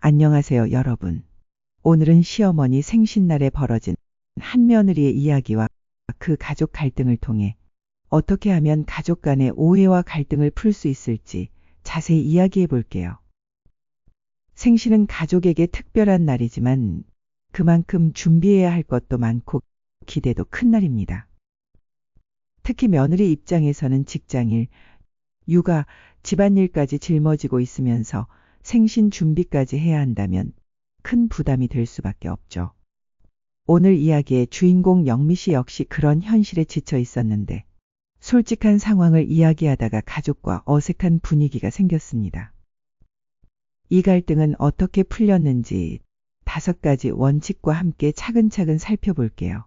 안녕하세요, 여러분. 오늘은 시어머니 생신날에 벌어진 한 며느리의 이야기와 그 가족 갈등을 통해 어떻게 하면 가족 간의 오해와 갈등을 풀 수 있을지 자세히 이야기해 볼게요. 생신은 가족에게 특별한 날이지만 그만큼 준비해야 할 것도 많고 기대도 큰 날입니다. 특히 며느리 입장에서는 직장일, 육아, 집안일까지 짊어지고 있으면서 생신 준비까지 해야 한다면 큰 부담이 될 수밖에 없죠. 오늘 이야기의 주인공 영미 씨 역시 그런 현실에 지쳐 있었는데 솔직한 상황을 이야기하다가 가족과 어색한 분위기가 생겼습니다. 이 갈등은 어떻게 풀렸는지 5가지 원칙과 함께 차근차근 살펴볼게요.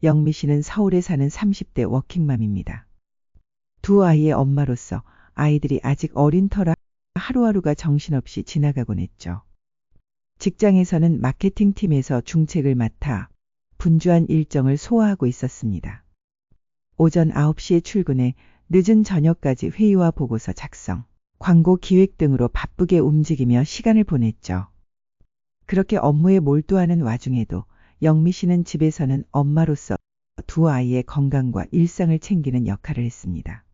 영미 씨는 서울에 사는 30대 워킹맘입니다. 두 아이의 엄마로서 아이들이 아직 어린 터라 하루하루가 정신없이 지나가곤 했죠. 직장에서는 마케팅팀에서 중책을 맡아 분주한 일정을 소화하고 있었습니다. 오전 9시에 출근해 늦은 저녁까지 회의와 보고서 작성, 광고 기획 등으로 바쁘게 움직이며 시간을 보냈죠. 그렇게 업무에 몰두하는 와중에도 영미 씨는 집에서는 엄마로서 두 아이의 건강과 일상을 챙기는 역할을 했습니다.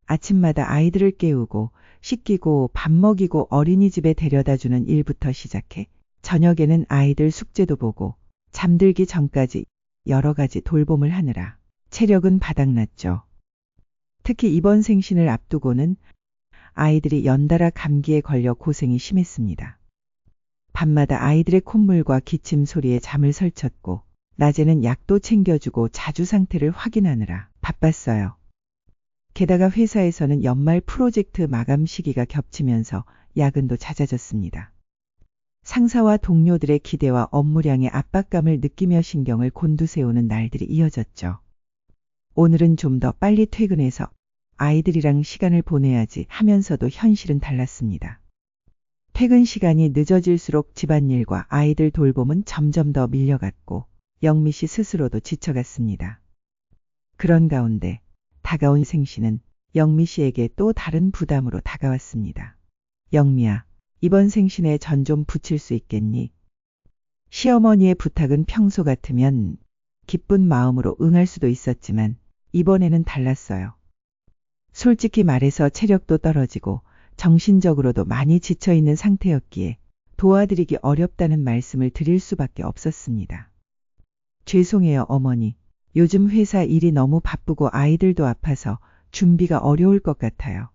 아침마다 아이들을 깨우고 씻기고 밥 먹이고 어린이집에 데려다주는 일부터 시작해 저녁에는 아이들 숙제도 보고 잠들기 전까지 여러 가지 돌봄을 하느라 체력은 바닥났죠. 특히 이번 생신을 앞두고는 아이들이 연달아 감기에 걸려 고생이 심했습니다. 밤마다 아이들의 콧물과 기침 소리에 잠을 설쳤고 낮에는 약도 챙겨주고 자주 상태를 확인하느라 바빴어요. 게다가 회사에서는 연말 프로젝트 마감 시기가 겹치면서 야근도 잦아졌습니다. 상사와 동료들의 기대와 업무량의 압박감을 느끼며 신경을 곤두세우는 날들이 이어졌죠. 오늘은 좀 더 빨리 퇴근해서 아이들이랑 시간을 보내야지 하면서도 현실은 달랐습니다. 퇴근 시간이 늦어질수록 집안일과 아이들 돌봄은 점점 더 밀려갔고 영미 씨 스스로도 지쳐갔습니다. 그런 가운데 다가온 생신은 영미 씨에게 또 다른 부담으로 다가왔습니다. 영미야, 이번 생신에 전 좀 부칠 수 있겠니? 시어머니의 부탁은 평소 같으면 기쁜 마음으로 응할 수도 있었지만 이번에는 달랐어요. 솔직히 말해서 체력도 떨어지고 정신적으로도 많이 지쳐있는 상태였기에 도와드리기 어렵다는 말씀을 드릴 수밖에 없었습니다. 죄송해요, 어머니. 요즘 회사 일이 너무 바쁘고 아이들도 아파서 준비가 어려울 것 같아요.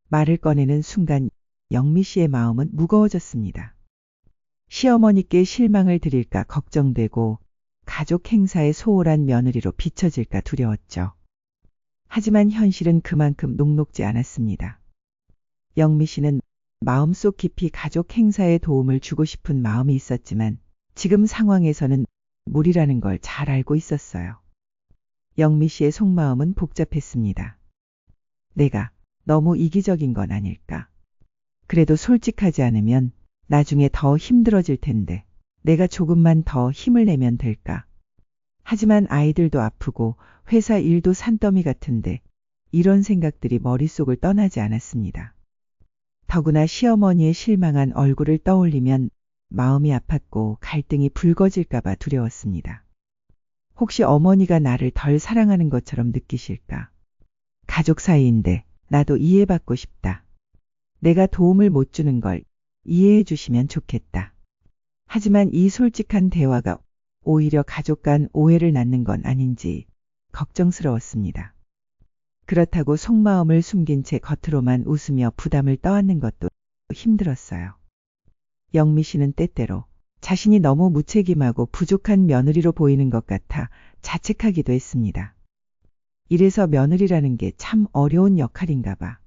말을 꺼내는 순간 영미 씨의 마음은 무거워졌습니다. 시어머니께 실망을 드릴까 걱정되고 가족 행사에 소홀한 며느리로 비춰질까 두려웠죠. 하지만 현실은 그만큼 녹록지 않았습니다. 영미 씨는 마음속 깊이 가족 행사에 도움을 주고 싶은 마음이 있었지만 지금 상황에서는 무리라는 걸 잘 알고 있었어요. 영미 씨의 속마음은 복잡했습니다. 내가 너무 이기적인 건 아닐까? 그래도 솔직하지 않으면 나중에 더 힘들어질 텐데 내가 조금만 더 힘을 내면 될까? 하지만 아이들도 아프고 회사 일도 산더미 같은데 이런 생각들이 머릿속을 떠나지 않았습니다. 더구나 시어머니의 실망한 얼굴을 떠올리면 마음이 아팠고 갈등이 불거질까봐 두려웠습니다. 혹시 어머니가 나를 덜 사랑하는 것처럼 느끼실까? 가족 사이인데 나도 이해받고 싶다. 내가 도움을 못 주는 걸 이해해 주시면 좋겠다. 하지만 이 솔직한 대화가 오히려 가족 간 오해를 낳는 건 아닌지 걱정스러웠습니다. 그렇다고 속마음을 숨긴 채 겉으로만 웃으며 부담을 떠안는 것도 힘들었어요. 영미 씨는 때때로 자신이 너무 무책임하고 부족한 며느리로 보이는 것 같아 자책하기도 했습니다. 이래서 며느리라는 게 참 어려운 역할인가 봐.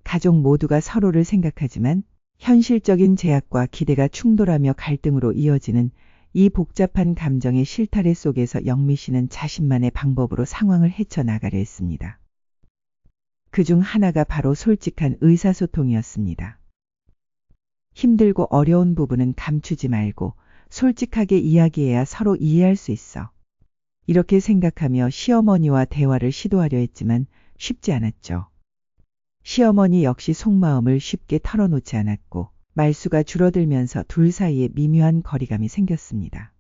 가족 모두가 서로를 생각하지만 현실적인 제약과 기대가 충돌하며 갈등으로 이어지는 이 복잡한 감정의 실타래 속에서 영미 씨는 자신만의 방법으로 상황을 헤쳐나가려 했습니다. 그중 하나가 바로 솔직한 의사소통이었습니다. 힘들고 어려운 부분은 감추지 말고 솔직하게 이야기해야 서로 이해할 수 있어. 이렇게 생각하며 시어머니와 대화를 시도하려 했지만 쉽지 않았죠. 시어머니 역시 속마음을 쉽게 털어놓지 않았고 말수가 줄어들면서 둘 사이에 미묘한 거리감이 생겼습니다.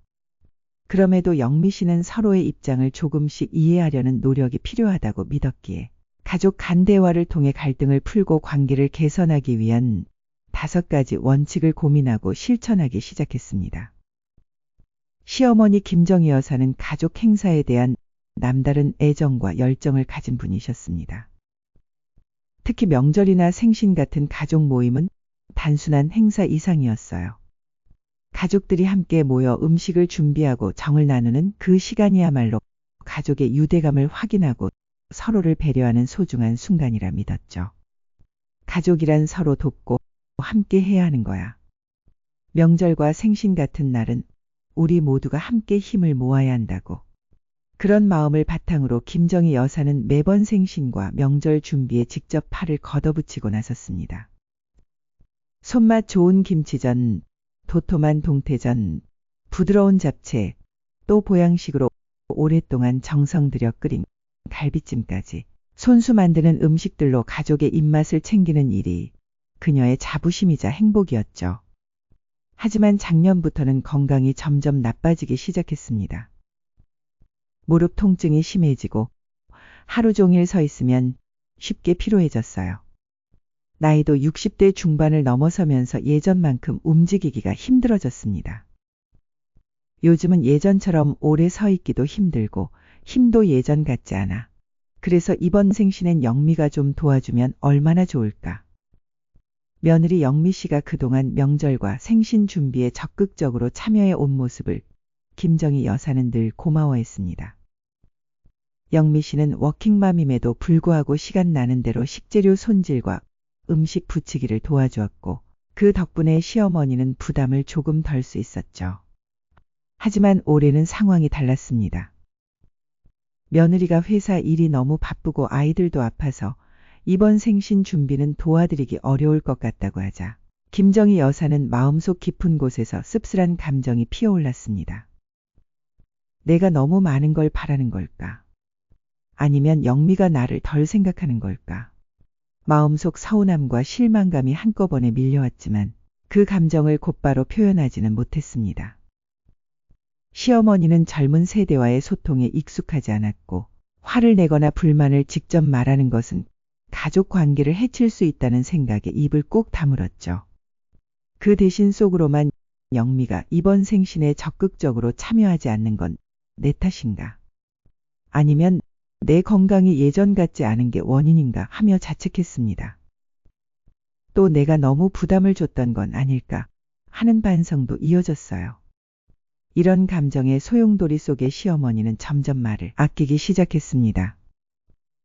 그럼에도 영미 씨는 서로의 입장을 조금씩 이해하려는 노력이 필요하다고 믿었기에 가족 간 대화를 통해 갈등을 풀고 관계를 개선하기 위한 5가지 원칙을 고민하고 실천하기 시작했습니다. 시어머니 김정희 여사는 가족 행사에 대한 남다른 애정과 열정을 가진 분이셨습니다. 특히 명절이나 생신 같은 가족 모임은 단순한 행사 이상이었어요. 가족들이 함께 모여 음식을 준비하고 정을 나누는 그 시간이야말로 가족의 유대감을 확인하고 서로를 배려하는 소중한 순간이라 믿었죠. 가족이란 서로 돕고 함께 해야 하는 거야. 명절과 생신 같은 날은 우리 모두가 함께 힘을 모아야 한다고. 그런 마음을 바탕으로 김정희 여사는 매번 생신과 명절 준비에 직접 팔을 걷어붙이고 나섰습니다. 손맛 좋은 김치전, 도톰한 동태전, 부드러운 잡채, 또 보양식으로 오랫동안 정성 들여 끓인 갈비찜까지 손수 만드는 음식들로 가족의 입맛을 챙기는 일이 그녀의 자부심이자 행복이었죠. 하지만 작년부터는 건강이 점점 나빠지기 시작했습니다. 무릎 통증이 심해지고 하루 종일 서 있으면 쉽게 피로해졌어요. 나이도 60대 중반을 넘어서면서 예전만큼 움직이기가 힘들어졌습니다. 요즘은 예전처럼 오래 서 있기도 힘들고 힘도 예전 같지 않아. 그래서 이번 생신엔 영미가 좀 도와주면 얼마나 좋을까. 며느리 영미 씨가 그동안 명절과 생신 준비에 적극적으로 참여해 온 모습을 김정희 여사는 늘 고마워했습니다. 영미 씨는 워킹맘임에도 불구하고 시간 나는 대로 식재료 손질과 음식 부치기를 도와주었고 그 덕분에 시어머니는 부담을 조금 덜 수 있었죠. 하지만 올해는 상황이 달랐습니다. 며느리가 회사 일이 너무 바쁘고 아이들도 아파서 이번 생신 준비는 도와드리기 어려울 것 같다고 하자 김정희 여사는 마음속 깊은 곳에서 씁쓸한 감정이 피어올랐습니다. 내가 너무 많은 걸 바라는 걸까? 아니면 영미가 나를 덜 생각하는 걸까? 마음속 서운함과 실망감이 한꺼번에 밀려왔지만 그 감정을 곧바로 표현하지는 못했습니다. 시어머니는 젊은 세대와의 소통에 익숙하지 않았고 화를 내거나 불만을 직접 말하는 것은 가족 관계를 해칠 수 있다는 생각에 입을 꾹 다물었죠. 그 대신 속으로만 영미가 이번 생신에 적극적으로 참여하지 않는 건 내 탓인가? 아니면 내 건강이 예전 같지 않은 게 원인인가 하며 자책했습니다. 또 내가 너무 부담을 줬던 건 아닐까 하는 반성도 이어졌어요. 이런 감정의 소용돌이 속에 시어머니는 점점 말을 아끼기 시작했습니다.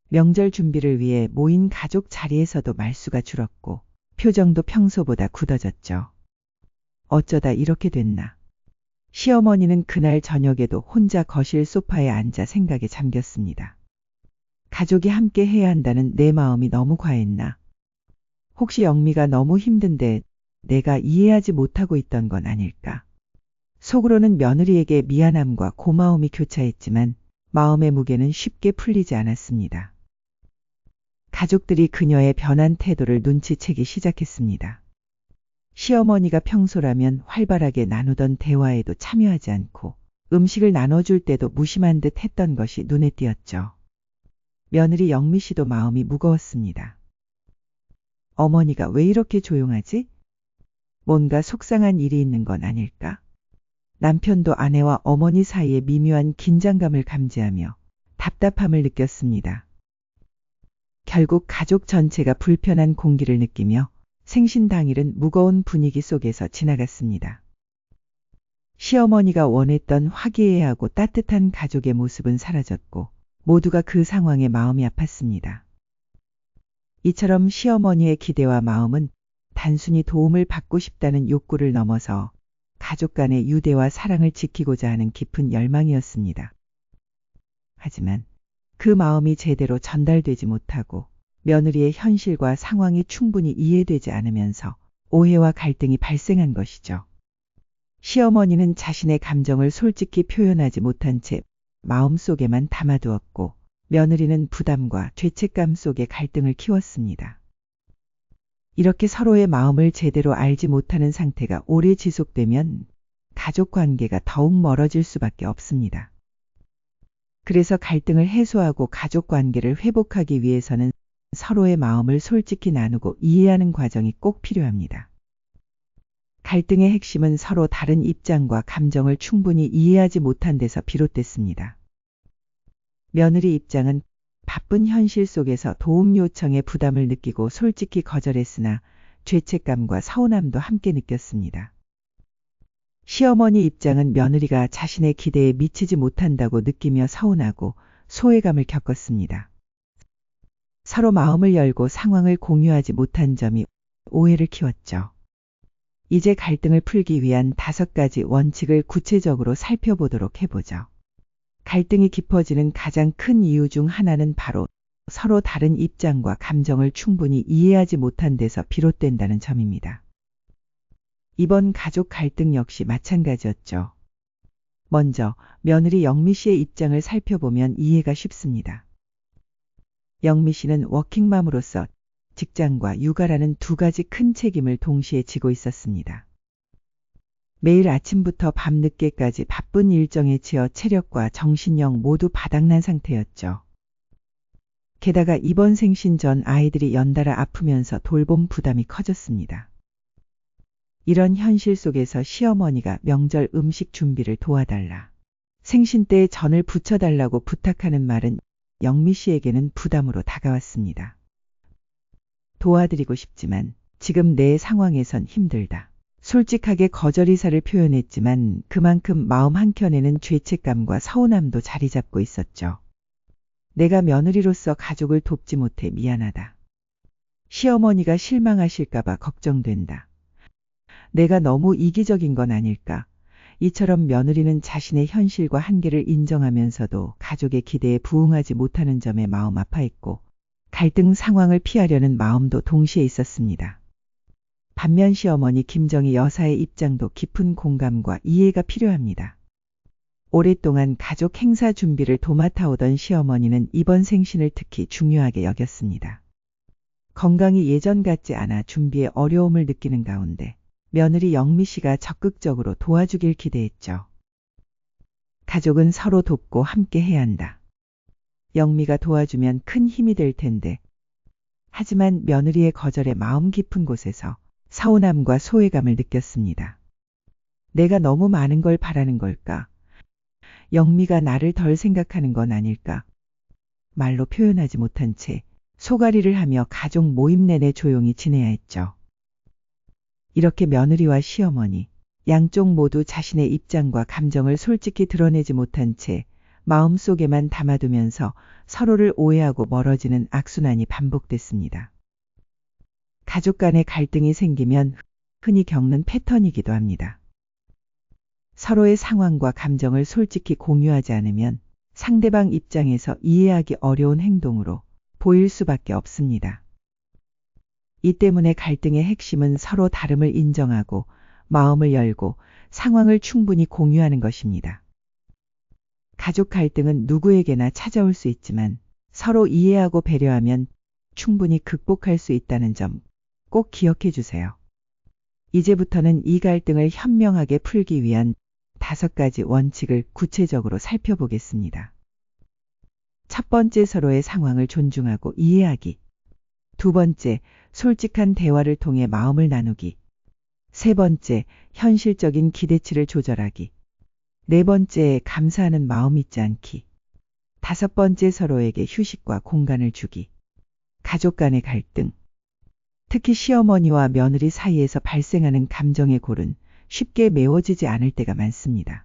명절 준비를 위해 모인 가족 자리에서도 말수가 줄었고 표정도 평소보다 굳어졌죠. 어쩌다 이렇게 됐나. 시어머니는 그날 저녁에도 혼자 거실 소파에 앉아 생각에 잠겼습니다. 가족이 함께 해야 한다는 내 마음이 너무 과했나. 혹시 영미가 너무 힘든데 내가 이해하지 못하고 있던 건 아닐까. 속으로는 며느리에게 미안함과 고마움이 교차했지만 마음의 무게는 쉽게 풀리지 않았습니다. 가족들이 그녀의 변한 태도를 눈치채기 시작했습니다. 시어머니가 평소라면 활발하게 나누던 대화에도 참여하지 않고 음식을 나눠줄 때도 무심한 듯 했던 것이 눈에 띄었죠. 며느리 영미 씨도 마음이 무거웠습니다. 어머니가 왜 이렇게 조용하지? 뭔가 속상한 일이 있는 건 아닐까? 남편도 아내와 어머니 사이에 미묘한 긴장감을 감지하며 답답함을 느꼈습니다. 결국 가족 전체가 불편한 공기를 느끼며 생신 당일은 무거운 분위기 속에서 지나갔습니다. 시어머니가 원했던 화기애애하고 따뜻한 가족의 모습은 사라졌고 모두가 그 상황에 마음이 아팠습니다. 이처럼 시어머니의 기대와 마음은 단순히 도움을 받고 싶다는 욕구를 넘어서 가족 간의 유대와 사랑을 지키고자 하는 깊은 열망이었습니다. 하지만 그 마음이 제대로 전달되지 못하고 며느리의 현실과 상황이 충분히 이해되지 않으면서 오해와 갈등이 발생한 것이죠. 시어머니는 자신의 감정을 솔직히 표현하지 못한 채 마음속에만 담아두었고 며느리는 부담과 죄책감 속에 갈등을 키웠습니다. 이렇게 서로의 마음을 제대로 알지 못하는 상태가 오래 지속되면 가족 관계가 더욱 멀어질 수밖에 없습니다. 그래서 갈등을 해소하고 가족 관계를 회복하기 위해서는 서로의 마음을 솔직히 나누고 이해하는 과정이 꼭 필요합니다. 갈등의 핵심은 서로 다른 입장과 감정을 충분히 이해하지 못한 데서 비롯됐습니다. 며느리 입장은 바쁜 현실 속에서 도움 요청에 부담을 느끼고 솔직히 거절했으나 죄책감과 서운함도 함께 느꼈습니다. 시어머니 입장은 며느리가 자신의 기대에 미치지 못한다고 느끼며 서운하고 소외감을 겪었습니다. 서로 마음을 열고 상황을 공유하지 못한 점이 오해를 키웠죠. 이제 갈등을 풀기 위한 5가지 원칙을 구체적으로 살펴보도록 해보죠. 갈등이 깊어지는 가장 큰 이유 중 하나는 바로 서로 다른 입장과 감정을 충분히 이해하지 못한 데서 비롯된다는 점입니다. 이번 가족 갈등 역시 마찬가지였죠. 먼저 며느리 영미 씨의 입장을 살펴보면 이해가 쉽습니다. 영미 씨는 워킹맘으로서 직장과 육아라는 2가지 큰 책임을 동시에 지고 있었습니다. 매일 아침부터 밤늦게까지 바쁜 일정에 치여 체력과 정신력 모두 바닥난 상태였죠. 게다가 이번 생신 전 아이들이 연달아 아프면서 돌봄 부담이 커졌습니다. 이런 현실 속에서 시어머니가 명절 음식 준비를 도와달라, 생신 때 전을 부쳐달라고 부탁하는 말은 영미 씨에게는 부담으로 다가왔습니다. 도와드리고 싶지만 지금 내 상황에선 힘들다. 솔직하게 거절 의사를 표현했지만 그만큼 마음 한켠에는 죄책감과 서운함도 자리 잡고 있었죠. 내가 며느리로서 가족을 돕지 못해 미안하다. 시어머니가 실망하실까봐 걱정된다. 내가 너무 이기적인 건 아닐까. 이처럼 며느리는 자신의 현실과 한계를 인정하면서도 가족의 기대에 부응하지 못하는 점에 마음 아파했고 갈등 상황을 피하려는 마음도 동시에 있었습니다. 반면 시어머니 김정희 여사의 입장도 깊은 공감과 이해가 필요합니다. 오랫동안 가족 행사 준비를 도맡아 오던 시어머니는 이번 생신을 특히 중요하게 여겼습니다. 건강이 예전 같지 않아 준비에 어려움을 느끼는 가운데 며느리 영미 씨가 적극적으로 도와주길 기대했죠. 가족은 서로 돕고 함께 해야 한다. 영미가 도와주면 큰 힘이 될 텐데. 하지만 며느리의 거절에 마음 깊은 곳에서 서운함과 소외감을 느꼈습니다. 내가 너무 많은 걸 바라는 걸까? 영미가 나를 덜 생각하는 건 아닐까? 말로 표현하지 못한 채 소가리를 하며 가족 모임 내내 조용히 지내야 했죠. 이렇게 며느리와 시어머니, 양쪽 모두 자신의 입장과 감정을 솔직히 드러내지 못한 채 마음속에만 담아두면서 서로를 오해하고 멀어지는 악순환이 반복됐습니다. 가족 간의 갈등이 생기면 흔히 겪는 패턴이기도 합니다. 서로의 상황과 감정을 솔직히 공유하지 않으면 상대방 입장에서 이해하기 어려운 행동으로 보일 수밖에 없습니다. 이 때문에 갈등의 핵심은 서로 다름을 인정하고 마음을 열고 상황을 충분히 공유하는 것입니다. 가족 갈등은 누구에게나 찾아올 수 있지만 서로 이해하고 배려하면 충분히 극복할 수 있다는 점 꼭 기억해 주세요. 이제부터는 이 갈등을 현명하게 풀기 위한 5가지 원칙을 구체적으로 살펴보겠습니다. 첫 번째, 서로의 상황을 존중하고 이해하기. 2번째, 솔직한 대화를 통해 마음을 나누기. 3번째, 현실적인 기대치를 조절하기. 4번째, 감사하는 마음 잊지 않기. 5번째, 서로에게 휴식과 공간을 주기. 가족 간의 갈등. 특히 시어머니와 며느리 사이에서 발생하는 감정의 골은 쉽게 메워지지 않을 때가 많습니다.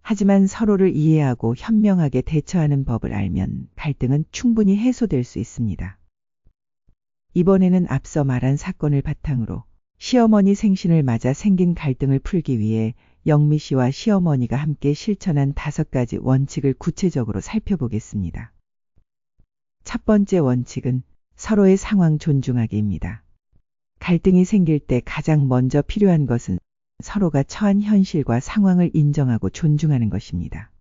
하지만 서로를 이해하고 현명하게 대처하는 법을 알면 갈등은 충분히 해소될 수 있습니다. 이번에는 앞서 말한 사건을 바탕으로 시어머니 생신을 맞아 생긴 갈등을 풀기 위해 영미 씨와 시어머니가 함께 실천한 5가지 원칙을 구체적으로 살펴보겠습니다. 첫 번째 원칙은 서로의 상황 존중하기입니다. 갈등이 생길 때 가장 먼저 필요한 것은 서로가 처한 현실과 상황을 인정하고 존중하는 것입니다.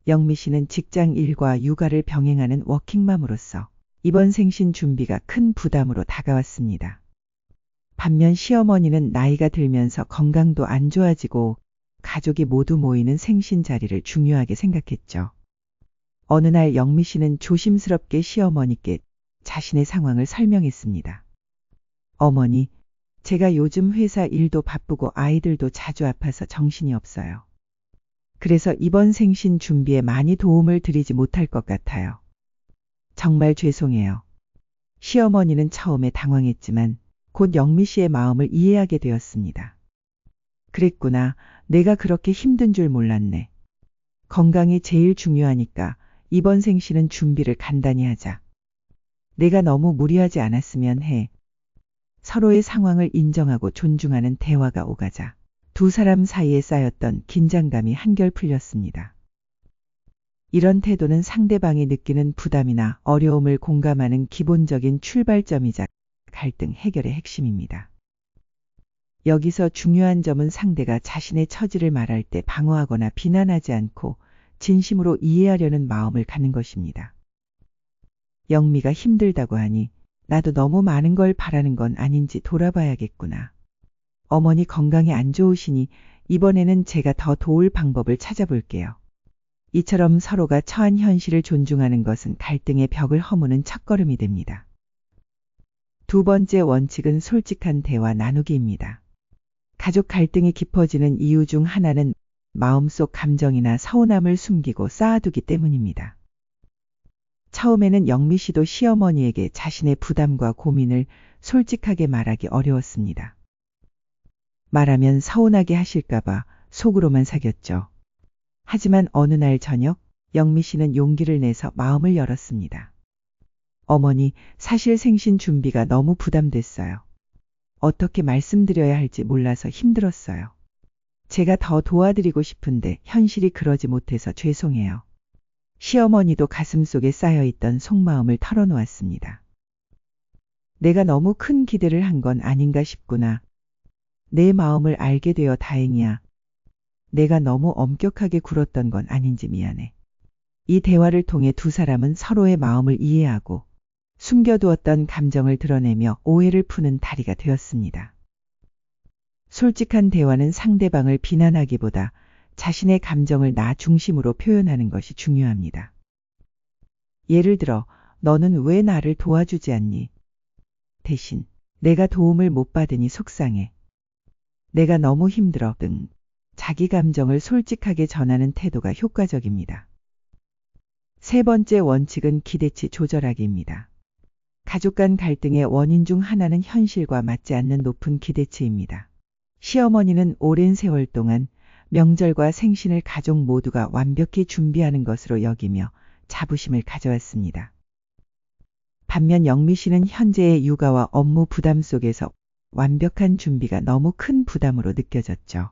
영미 씨는 직장 일과 육아를 병행하는 워킹맘으로서 이번 생신 준비가 큰 부담으로 다가왔습니다. 반면 시어머니는 나이가 들면서 건강도 안 좋아지고 가족이 모두 모이는 생신 자리를 중요하게 생각했죠. 어느 날 영미 씨는 조심스럽게 시어머니께 자신의 상황을 설명했습니다. 어머니, 제가 요즘 회사 일도 바쁘고 아이들도 자주 아파서 정신이 없어요. 그래서 이번 생신 준비에 많이 도움을 드리지 못할 것 같아요. 정말 죄송해요. 시어머니는 처음에 당황했지만 곧 영미 씨의 마음을 이해하게 되었습니다. 그랬구나. 내가 그렇게 힘든 줄 몰랐네. 건강이 제일 중요하니까 이번 생신은 준비를 간단히 하자. 내가 너무 무리하지 않았으면 해. 서로의 상황을 인정하고 존중하는 대화가 오가자 두 사람 사이에 쌓였던 긴장감이 한결 풀렸습니다. 이런 태도는 상대방이 느끼는 부담이나 어려움을 공감하는 기본적인 출발점이자 갈등 해결의 핵심입니다. 여기서 중요한 점은 상대가 자신의 처지를 말할 때 방어하거나 비난하지 않고 진심으로 이해하려는 마음을 갖는 것입니다. 영미가 힘들다고 하니 나도 너무 많은 걸 바라는 건 아닌지 돌아봐야겠구나. 어머니 건강이 안 좋으시니 이번에는 제가 더 도울 방법을 찾아볼게요. 이처럼 서로가 처한 현실을 존중하는 것은 갈등의 벽을 허무는 첫걸음이 됩니다. 두 번째 원칙은 솔직한 대화 나누기입니다. 가족 갈등이 깊어지는 이유 중 하나는 마음속 감정이나 서운함을 숨기고 쌓아두기 때문입니다. 처음에는 영미 씨도 시어머니에게 자신의 부담과 고민을 솔직하게 말하기 어려웠습니다. 말하면 서운하게 하실까봐 속으로만 사겼죠. 하지만 어느 날 저녁 영미 씨는 용기를 내서 마음을 열었습니다. 어머니, 사실 생신 준비가 너무 부담됐어요. 어떻게 말씀드려야 할지 몰라서 힘들었어요. 제가 더 도와드리고 싶은데 현실이 그러지 못해서 죄송해요. 시어머니도 가슴속에 쌓여있던 속마음을 털어놓았습니다. 내가 너무 큰 기대를 한 건 아닌가 싶구나. 내 마음을 알게 되어 다행이야. 내가 너무 엄격하게 굴었던 건 아닌지 미안해. 이 대화를 통해 두 사람은 서로의 마음을 이해하고 숨겨두었던 감정을 드러내며 오해를 푸는 다리가 되었습니다. 솔직한 대화는 상대방을 비난하기보다 자신의 감정을 나 중심으로 표현하는 것이 중요합니다. 예를 들어, 너는 왜 나를 도와주지 않니? 대신, 내가 도움을 못 받으니 속상해. 내가 너무 힘들어 등 자기 감정을 솔직하게 전하는 태도가 효과적입니다. 세 번째 원칙은 기대치 조절하기입니다. 가족 간 갈등의 원인 중 하나는 현실과 맞지 않는 높은 기대치입니다. 시어머니는 오랜 세월 동안 명절과 생신을 가족 모두가 완벽히 준비하는 것으로 여기며 자부심을 가져왔습니다. 반면 영미 씨는 현재의 육아와 업무 부담 속에서 완벽한 준비가 너무 큰 부담으로 느껴졌죠.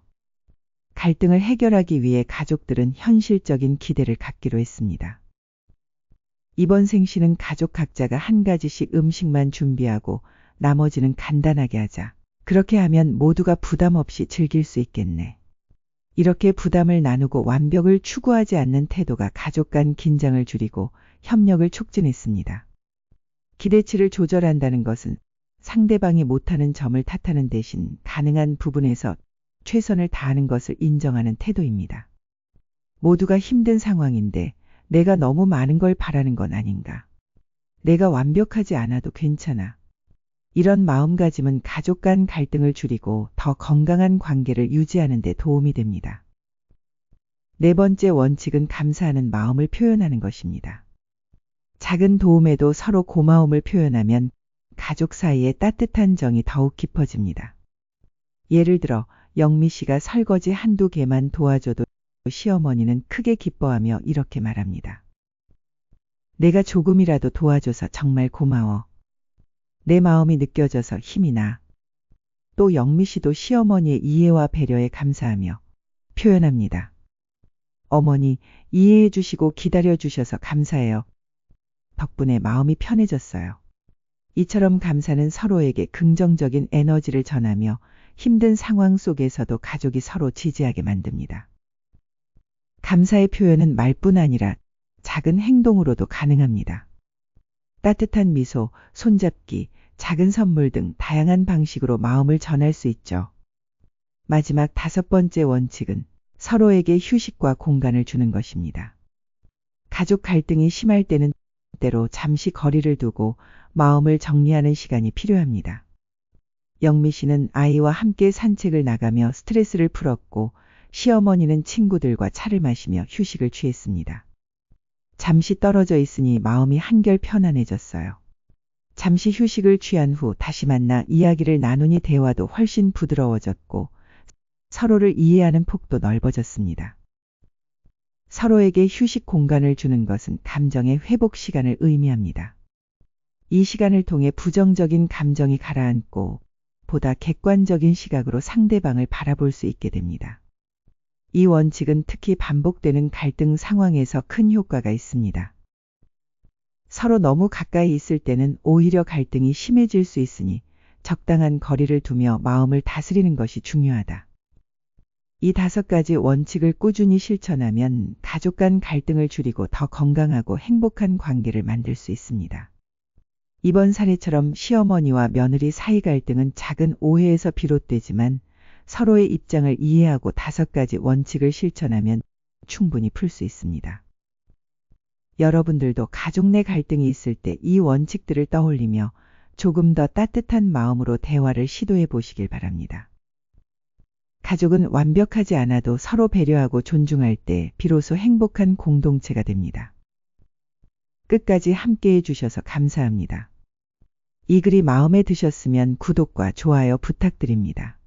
갈등을 해결하기 위해 가족들은 현실적인 기대를 갖기로 했습니다. 이번 생신은 가족 각자가 한 가지씩 음식만 준비하고 나머지는 간단하게 하자. 그렇게 하면 모두가 부담 없이 즐길 수 있겠네. 이렇게 부담을 나누고 완벽을 추구하지 않는 태도가 가족 간 긴장을 줄이고 협력을 촉진했습니다. 기대치를 조절한다는 것은 상대방이 못하는 점을 탓하는 대신 가능한 부분에서 최선을 다하는 것을 인정하는 태도입니다. 모두가 힘든 상황인데 내가 너무 많은 걸 바라는 건 아닌가. 내가 완벽하지 않아도 괜찮아. 이런 마음가짐은 가족 간 갈등을 줄이고 더 건강한 관계를 유지하는 데 도움이 됩니다. 네 번째 원칙은 감사하는 마음을 표현하는 것입니다. 작은 도움에도 서로 고마움을 표현하면 가족 사이에 따뜻한 정이 더욱 깊어집니다. 예를 들어 영미 씨가 설거지 한두 개만 도와줘도 시어머니는 크게 기뻐하며 이렇게 말합니다. 내가 조금이라도 도와줘서 정말 고마워. 내 마음이 느껴져서 힘이 나. 또 영미 씨도 시어머니의 이해와 배려에 감사하며 표현합니다. 어머니, 이해해 주시고 기다려 주셔서 감사해요. 덕분에 마음이 편해졌어요. 이처럼 감사는 서로에게 긍정적인 에너지를 전하며 힘든 상황 속에서도 가족이 서로 지지하게 만듭니다. 감사의 표현은 말뿐 아니라 작은 행동으로도 가능합니다. 따뜻한 미소, 손잡기, 작은 선물 등 다양한 방식으로 마음을 전할 수 있죠. 마지막 5번째 원칙은 서로에게 휴식과 공간을 주는 것입니다. 가족 갈등이 심할 때는 때로 잠시 거리를 두고 마음을 정리하는 시간이 필요합니다. 영미 씨는 아이와 함께 산책을 나가며 스트레스를 풀었고 시어머니는 친구들과 차를 마시며 휴식을 취했습니다. 잠시 떨어져 있으니 마음이 한결 편안해졌어요. 잠시 휴식을 취한 후 다시 만나 이야기를 나누니 대화도 훨씬 부드러워졌고 서로를 이해하는 폭도 넓어졌습니다. 서로에게 휴식 공간을 주는 것은 감정의 회복 시간을 의미합니다. 이 시간을 통해 부정적인 감정이 가라앉고 보다 객관적인 시각으로 상대방을 바라볼 수 있게 됩니다. 이 원칙은 특히 반복되는 갈등 상황에서 큰 효과가 있습니다. 서로 너무 가까이 있을 때는 오히려 갈등이 심해질 수 있으니 적당한 거리를 두며 마음을 다스리는 것이 중요하다. 이 5가지 원칙을 꾸준히 실천하면 가족 간 갈등을 줄이고 더 건강하고 행복한 관계를 만들 수 있습니다. 이번 사례처럼 시어머니와 며느리 사이 갈등은 작은 오해에서 비롯되지만 서로의 입장을 이해하고 5가지 원칙을 실천하면 충분히 풀 수 있습니다. 여러분들도 가족 내 갈등이 있을 때 이 원칙들을 떠올리며 조금 더 따뜻한 마음으로 대화를 시도해 보시길 바랍니다. 가족은 완벽하지 않아도 서로 배려하고 존중할 때 비로소 행복한 공동체가 됩니다. 끝까지 함께해 주셔서 감사합니다. 이 글이 마음에 드셨으면 구독과 좋아요 부탁드립니다.